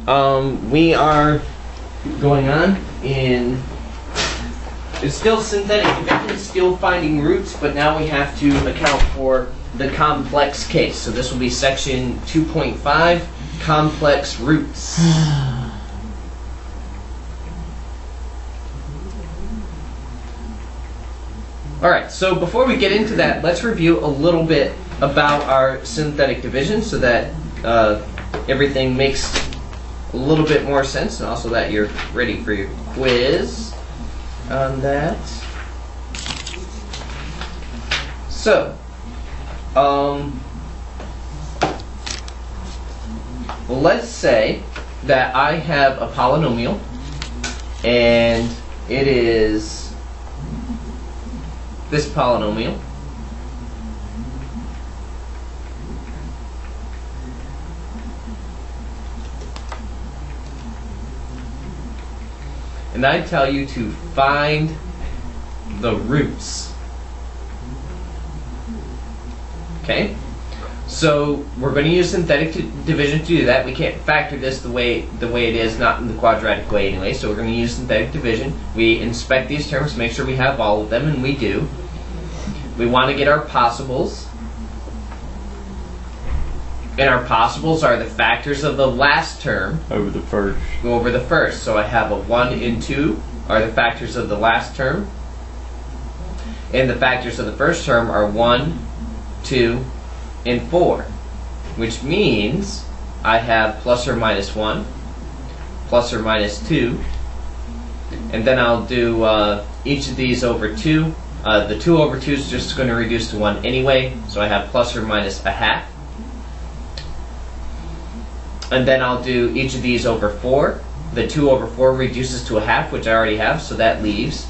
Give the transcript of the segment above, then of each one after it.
we are going on in, it's still synthetic division, still finding roots, but now we have to account for the complex case. So this will be section 2.5, complex roots. Alright, so before we get into that, let's review a little bit about our synthetic division so that everything makes a little bit more sense, and also that you're ready for your quiz on that. So, let's say that I have a polynomial and it is this polynomial, and I tell you to find the roots. Okay? So we're going to use synthetic division to do that. We can't factor this the way it is, not in the quadratic way anyway. So we're going to use synthetic division. We inspect these terms, make sure we have all of them, and we do. We want to get our possibles. And our possibles are the factors of the last term over the first. Over the first. So I have a 1 and 2 are the factors of the last term. And the factors of the first term are 1, 2, and 4. Which means I have plus or minus 1, plus or minus 2. And then I'll do each of these over 2. The 2 over 2 is just going to reduce to 1 anyway. So I have plus or minus a half. And then I'll do each of these over 4. The 2 over 4 reduces to a half, which I already have, so that leaves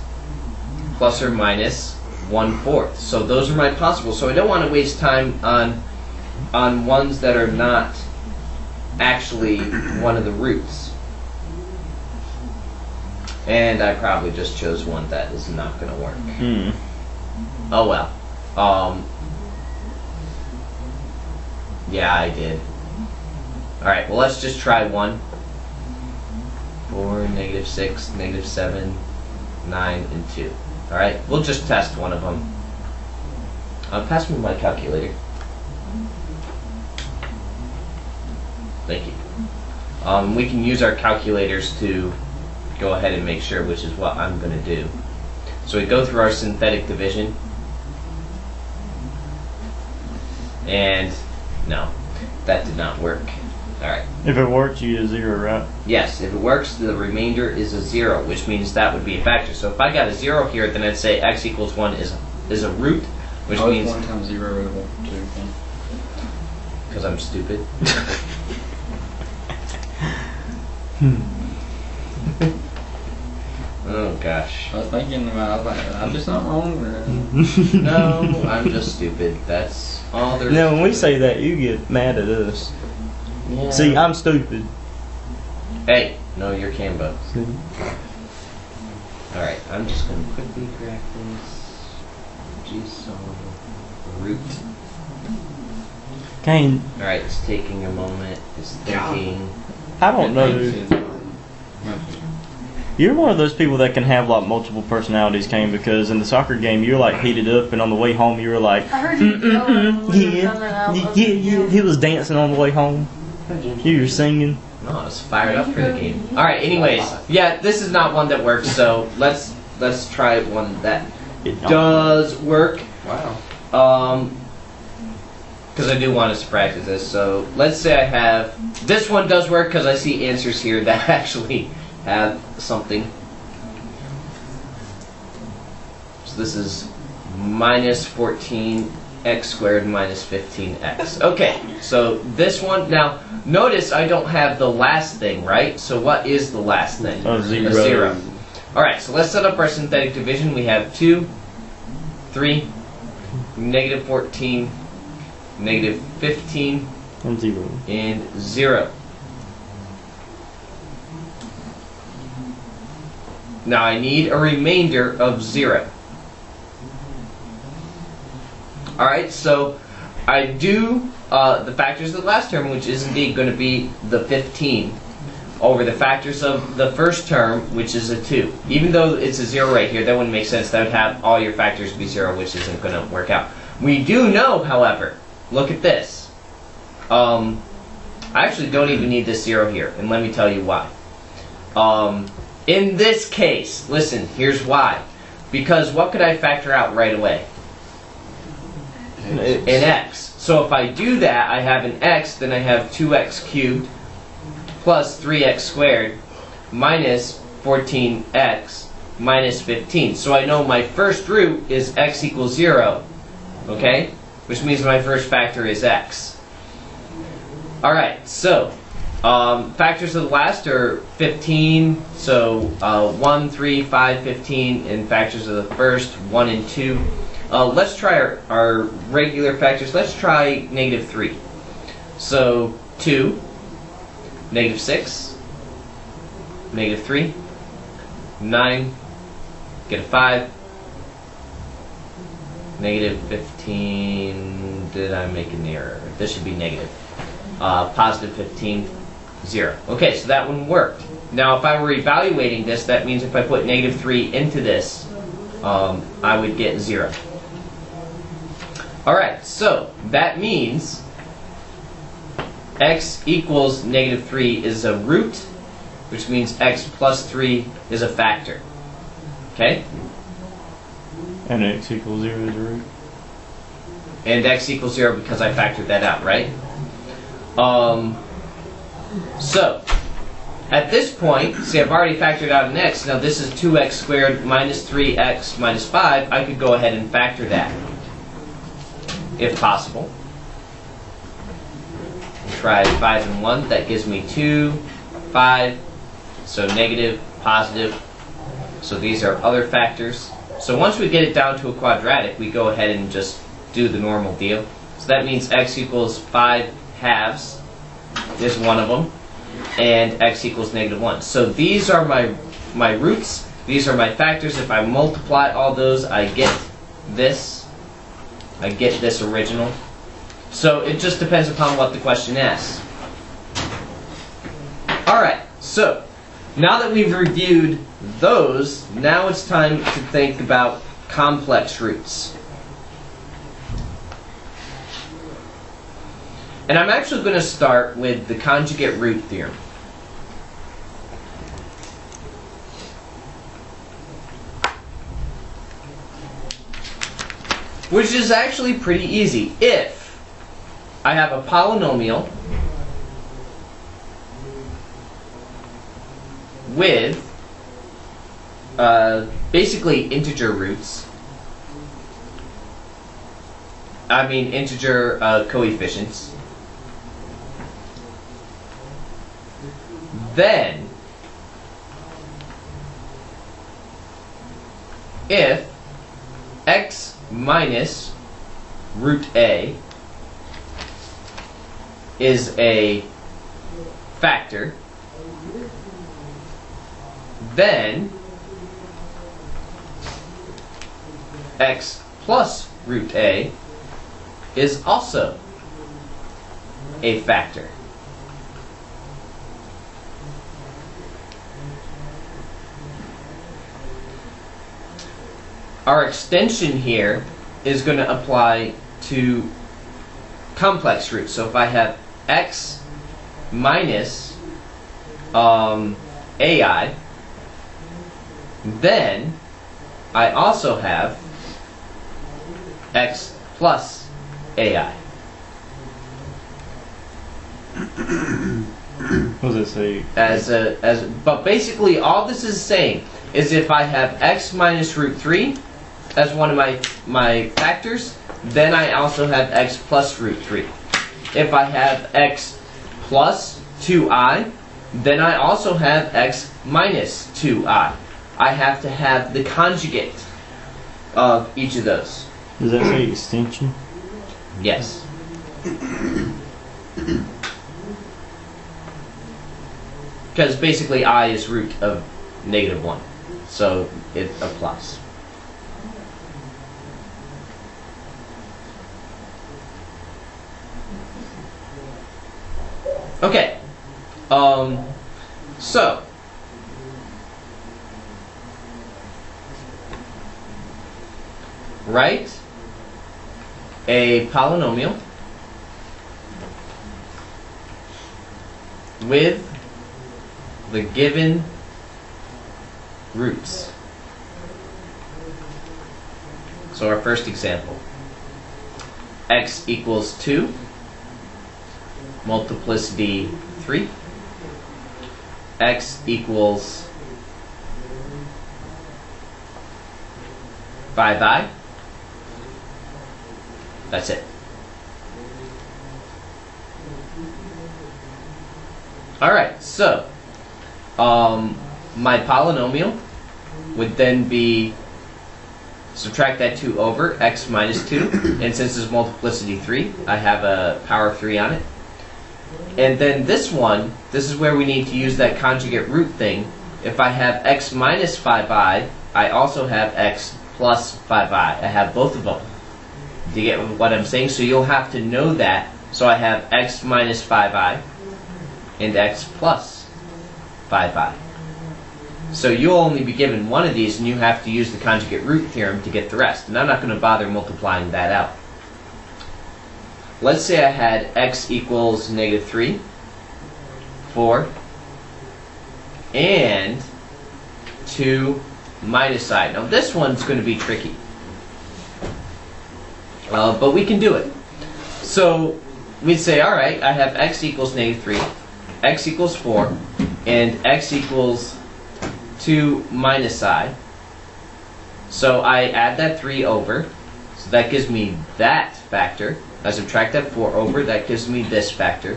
plus or minus 1/4. So those are my possibles. So I don't want to waste time on ones that are not actually one of the roots. And I probably just chose one that is not going to work. Oh well. Yeah, I did. Alright, well let's just try one. 4, negative 6, negative 7, 9, and 2. Alright, we'll just test one of them. Pass me my calculator. Thank you. We can use our calculators to go ahead and make sure which is what I'm going to do. So we go through our synthetic division. And no, that did not work. Alright. If it works, you get a 0, right? Yes, if it works, the remainder is a 0, which means that would be a factor. So if I got a 0 here, then I'd say x equals 1 is a root, which means 1 times 0 is 2. Because I'm stupid. Oh gosh. I was thinking about, I'm just not wrong there. No, I'm just stupid. That's all there is. Now, when we say that, you get mad at us. Yeah. See, I'm stupid. Hey, no, you're Cambo. See? Alright, I'm just going to quickly grab this. Jeez, root. Kane. Alright, it's taking a moment. It's thinking. I don't know. You're one of those people that can have like multiple personalities, Kane, because in the soccer game you're like heated up, and on the way home you were like, I heard you yeah. He was dancing on the way home. You were singing. No, I was fired up for the game. Alright, anyways. Yeah, this is not one that works, so let's try one that does work. Wow. Because I do want us to practice this. So let's say I have, this one does work because I see answers here that actually have something. So this is minus 14x squared minus 15x. Okay, so this one, now notice I don't have the last thing, right? So what is the last thing? A 0. A 0. Alright, so let's set up our synthetic division. We have 2, 3, negative 14, negative 15, and 0. And 0. Now I need a remainder of 0. Alright, so I do the factors of the last term, which is indeed going to be the 15. over the factors of the first term, which is a 2. Even though it's a 0 right here, that wouldn't make sense. That would have all your factors be 0, which isn't going to work out. We do know, however, look at this. I actually don't even need this 0 here, and let me tell you why. In this case, listen, here's why. Because what could I factor out right away? An x. So if I do that, I have an x, then I have 2x cubed plus 3x squared minus 14x minus 15. So I know my first root is x equals 0, okay? Which means my first factor is x. Alright, so factors of the last are 15, so 1, 3, 5, 15, and factors of the first, 1 and 2. Let's try our regular factors. Let's try negative 3. So 2, negative 6, negative 3, 9, get a 5, negative 15, did I make an error? This should be negative. Positive 15, 0. Okay, so that one worked. Now if I were evaluating this, that means if I put negative 3 into this, I would get 0. Alright, so that means x equals negative 3 is a root, which means x plus 3 is a factor. Okay? And x equals 0 is a root. And x equals 0 because I factored that out, right? So, at this point, see I've already factored out an x. Now this is 2x squared minus 3x minus 5. I could go ahead and factor that, if possible. Try 5 and 1. That gives me 2, 5. So negative, positive. So these are other factors. So once we get it down to a quadratic, we go ahead and just do the normal deal. So that means x equals 5 halves is one of them, and x equals negative 1. So these are my roots. These are my factors. If I multiply all those, I get this. I get this original. So it just depends upon what the question asks. Alright, so now that we've reviewed those, now it's time to think about complex roots. And I'm actually going to start with the conjugate root theorem. Which is actually pretty easy. If I have a polynomial with basically integer roots, I mean integer coefficients, then if x minus root a is a factor, then x plus root a is also a factor. Our extension here is going to apply to complex roots. So if I have x minus ai, then I also have x plus ai. What does it say? But basically all this is saying is if I have x minus root 3 as one of my factors, then I also have x plus root 3. If I have x plus 2i, then I also have x minus 2i. I have to have the conjugate of each of those. Does that say extension? Yes. Because basically I is root of negative 1. So it applies. Okay. So, write a polynomial with the given roots. So our first example, x equals 2, multiplicity 3, x equals 5i. That's it. Alright, so my polynomial would then be, subtract that 2 over, x minus 2, and since it's multiplicity 3, I have a power of 3 on it. And then this one, this is where we need to use that conjugate root thing. If I have x minus 5i, I also have x plus 5i. I have both of them. Do you get what I'm saying? So you'll have to know that. So I have x minus 5i and x plus 5i. So you'll only be given one of these, and you have to use the conjugate root theorem to get the rest. And I'm not going to bother multiplying that out. Let's say I had x equals -3, 4, and 2 minus I. Now this one's going to be tricky, but we can do it. So we'd say, all right, I have x equals -3, x equals 4, and x equals 2 minus I. So I add that 3 over, so that gives me that factor. I subtract that 4 over, that gives me this factor.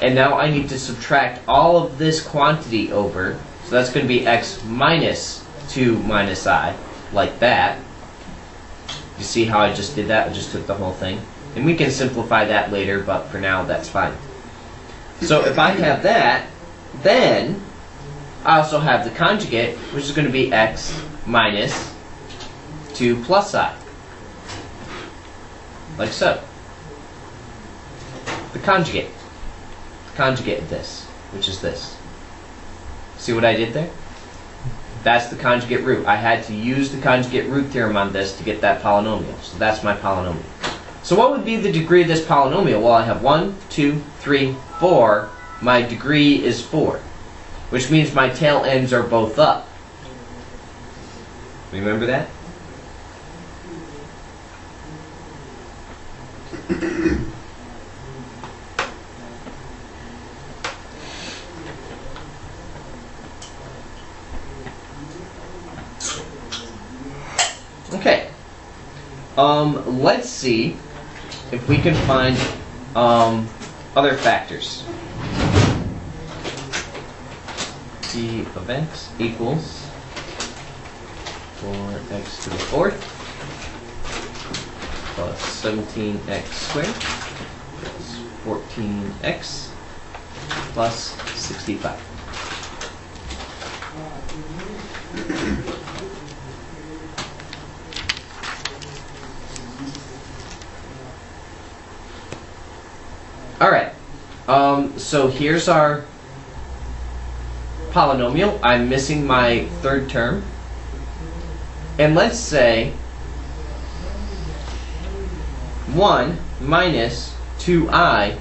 And now I need to subtract all of this quantity over, so that's going to be x minus 2 minus I, like that. You see how I just did that? I just took the whole thing. And we can simplify that later, but for now that's fine. So if I have that, then I also have the conjugate, which is going to be x minus 2 plus I. Like so. The conjugate of this, which is this. See what I did there? That's the conjugate root. I had to use the conjugate root theorem on this to get that polynomial. So that's my polynomial. So what would be the degree of this polynomial? Well, I have 1, 2, 3, 4. My degree is 4, which means my tail ends are both up. Remember that? Okay. Let's see if we can find other factors. D of x equals 4x to the 4th plus 17x squared plus 14x plus 65. Alright, so here's our polynomial. I'm missing my third term. And let's say 1 minus 2i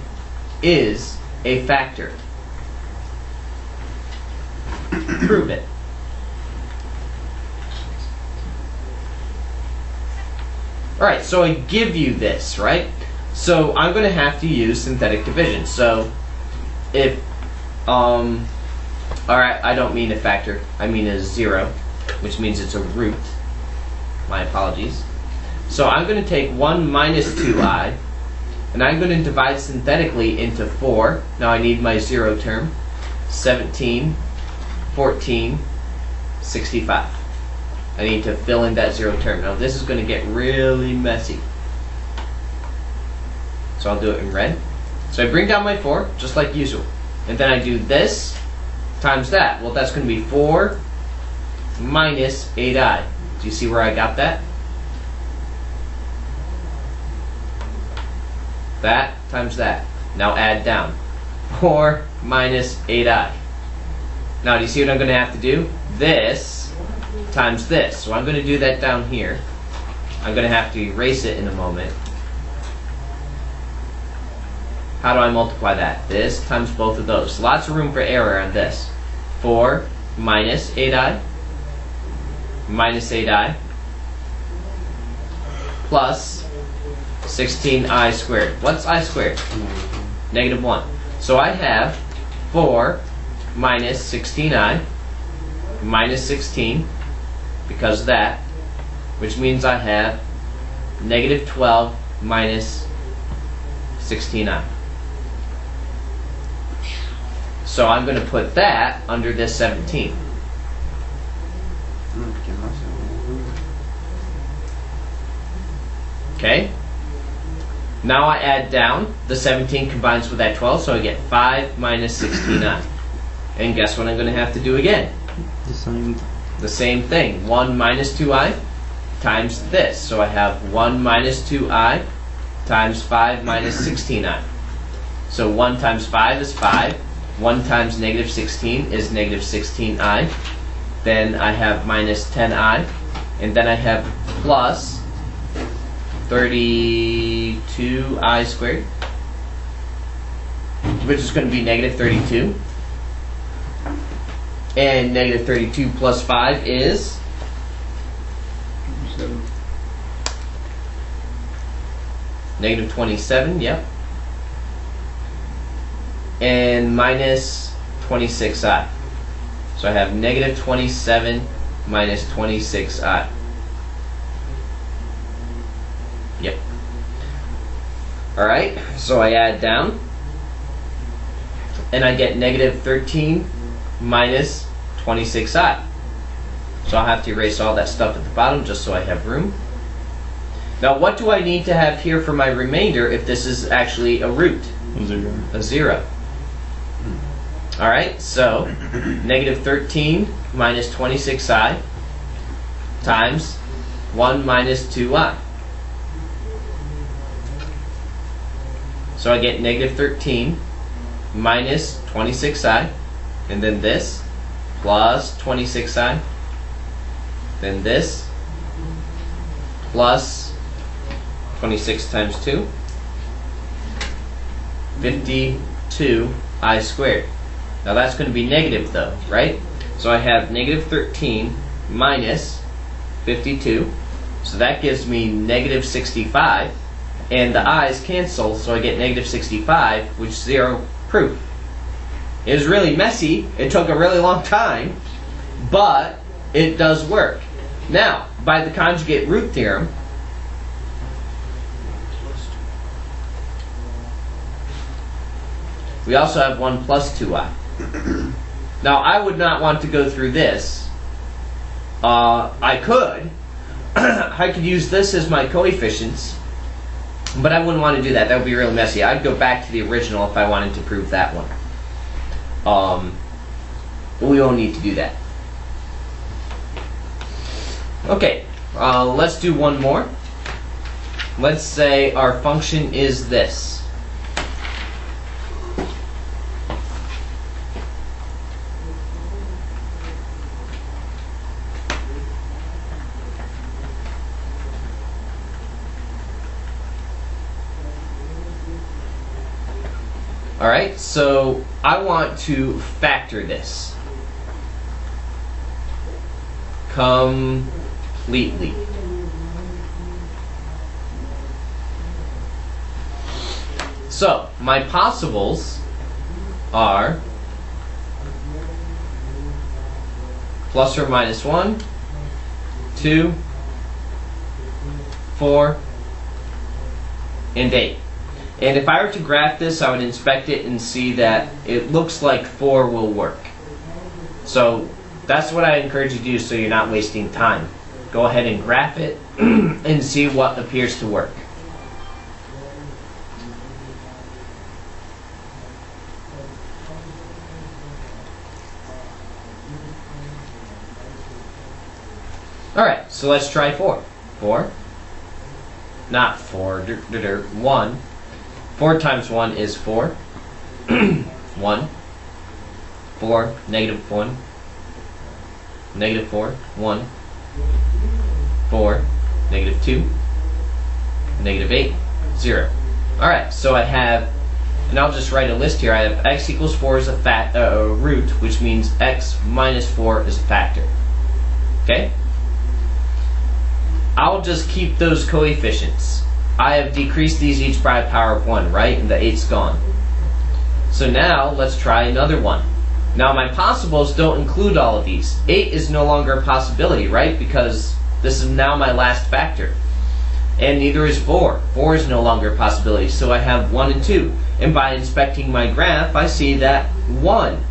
is a factor. Prove it. Alright, so I give you this, right? So I'm going to have to use synthetic division. So if, alright, I don't mean a factor, I mean a 0, which means it's a root. My apologies. So I'm going to take 1 minus 2i, and I'm going to divide synthetically into 4. Now I need my 0 term. 17, 14, 65. I need to fill in that 0 term. Now this is going to get really messy. So I'll do it in red. So I bring down my 4, just like usual. And then I do this times that. Well, that's going to be 4 minus 8i. Do you see where I got that? That times that. Now add down. 4 minus 8i. Now, do you see what I'm going to have to do? This times this. So I'm going to do that down here. I'm going to have to erase it in a moment. How do I multiply that? This times both of those. Lots of room for error on this. 4 minus 8i minus 8i plus 16i squared. What's I squared? Negative 1. So I have 4 minus 16i minus 16 because of that, which means I have negative 12 minus 16i. So I'm going to put that under this 17. Okay? Now I add down. The 17 combines with that 12, so I get 5 minus 16i. And guess what I'm going to have to do again? The same thing. 1 minus 2i times this. So I have 1 minus 2i times 5 minus 16i. So 1 times 5 is 5. 1 times negative 16 is negative 16i. Then I have minus 10i. And then I have plus 32i squared, which is going to be negative 32. And negative 32 plus 5 is 7. negative 27, yep. And minus 26i. So I have negative 27 minus 26i. Yep. Alright, so I add down. And I get negative 13 minus 26i. So I'll have to erase all that stuff at the bottom just so I have room. Now what do I need to have here for my remainder if this is actually a root? A 0. Alright, so negative 13 minus 26i times 1 minus 2i. So I get negative 13 minus 26i, and then this, plus 26i, then this, plus 26 times 2, 52i squared. Now that's going to be negative though, right? So I have negative 13 minus 52, so that gives me negative 65, and the i's cancel, so I get negative 65, which is 0 proof. It was really messy, it took a really long time, but it does work. Now, by the conjugate root theorem, we also have 1 plus 2i. Now, I would not want to go through this. I could. I could use this as my coefficients, but I wouldn't want to do that. That would be really messy. I'd go back to the original if I wanted to prove that one. But we won't need to do that. Okay, let's do one more. Let's say our function is this. Alright, so I want to factor this completely. So, my possibles are plus or minus 1, 2, 4, and 8. And if I were to graph this, I would inspect it and see that it looks like 4 will work. So that's what I encourage you to do so you're not wasting time. Go ahead and graph it and see what appears to work. Alright, so let's try 4. 4. Not 4. 1. 4 times 1 is 4. 1. 4, negative 1, negative 4, 1, 4, negative 2, negative 8, 0. Alright, so I have, and I'll just write a list here. I have x equals 4 is a root, which means x minus 4 is a factor. Okay? I'll just keep those coefficients. I have decreased these each by a power of 1, right? And the 8's gone. So now, let's try another one. Now my possibles don't include all of these. 8 is no longer a possibility, right? Because this is now my last factor. And neither is 4. 4 is no longer a possibility. So I have 1 and 2. And by inspecting my graph, I see that 1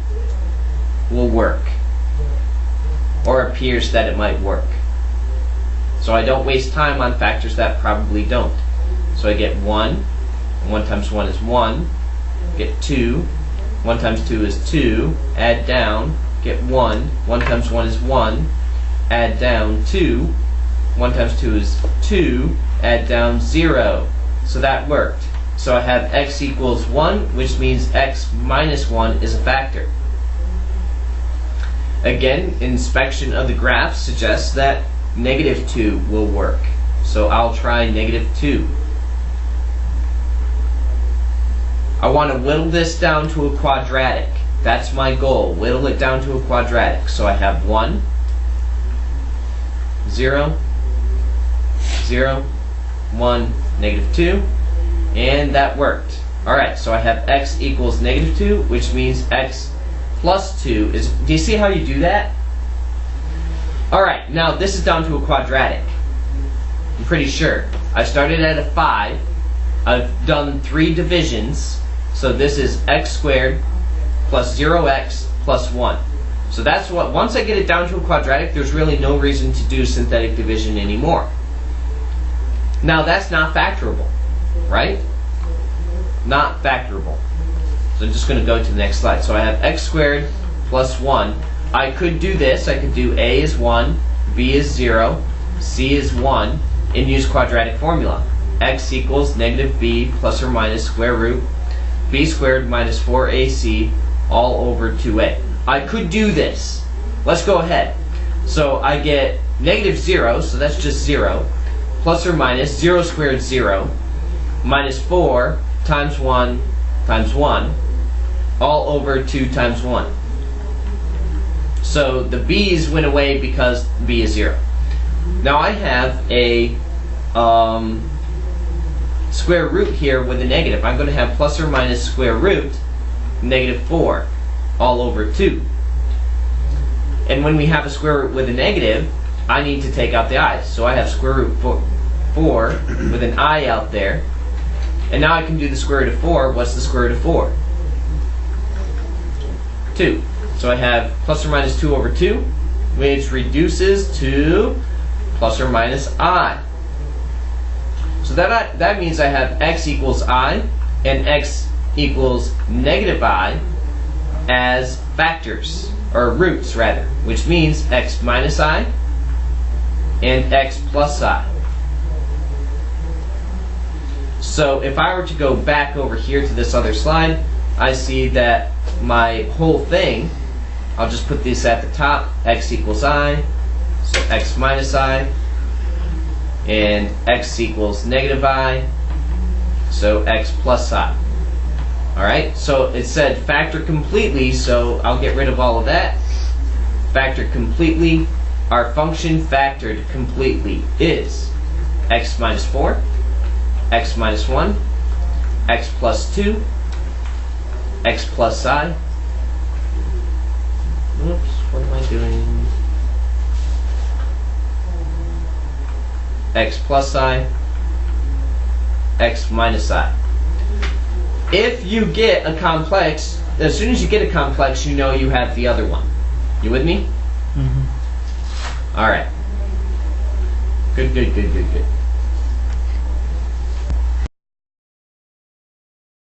will work. Or appears that it might work. So I don't waste time on factors that probably don't. So I get 1, and 1 times 1 is 1. Get 2, 1 times 2 is 2. Add down, get 1. 1 times 1 is 1. Add down 2. 1 times 2 is 2. Add down 0. So that worked. So I have x equals 1, which means x minus 1 is a factor. Again, inspection of the graph suggests that negative 2 will work. So I'll try negative 2. I want to whittle this down to a quadratic. That's my goal. Whittle it down to a quadratic. So I have 1, 0, 0, 1, negative 2. And that worked. Alright, so I have x equals negative 2, which means x plus 2 is... Do you see how you do that? Alright, now this is down to a quadratic. I'm pretty sure. I started at a 5. I've done 3 divisions. So this is x squared plus 0x plus 1. So that's what... Once I get it down to a quadratic, there's really no reason to do synthetic division anymore. Now that's not factorable. Right? Not factorable. So I'm just going to go to the next slide. So I have x squared plus 1. I could do this. I could do a is 1, b is 0, c is 1, and use quadratic formula. X equals negative b plus or minus square root b squared minus 4ac all over 2a. I could do this. Let's go ahead. So I get negative 0, so that's just 0, plus or minus 0 squared 0, minus 4 times 1 times 1, all over 2 times 1. So the b's went away because b is 0. Now I have a square root here with a negative. I'm going to have plus or minus square root negative 4 all over 2. And when we have a square root with a negative, I need to take out the i's. So I have square root 4 with an I out there. And now I can do the square root of 4. What's the square root of 4? 2. So I have plus or minus 2 over 2, which reduces to plus or minus I. So that means I have x equals I and x equals negative I as factors, or roots rather, which means x minus I and x plus I. So if I were to go back over here to this other slide, I see that my whole thing, I'll just put this at the top, x equals I, so x minus I, and x equals negative I, so x plus I. Alright, so it said factor completely, so I'll get rid of all of that. Factor completely, our function factored completely is x minus 4, x minus 1, x plus 2, x plus I. Oops, what am I doing? X plus I, x minus I. If you get a complex, as soon as you get a complex, you know you have the other one. You with me? Mm-hmm. Alright. Good, good, good, good, good.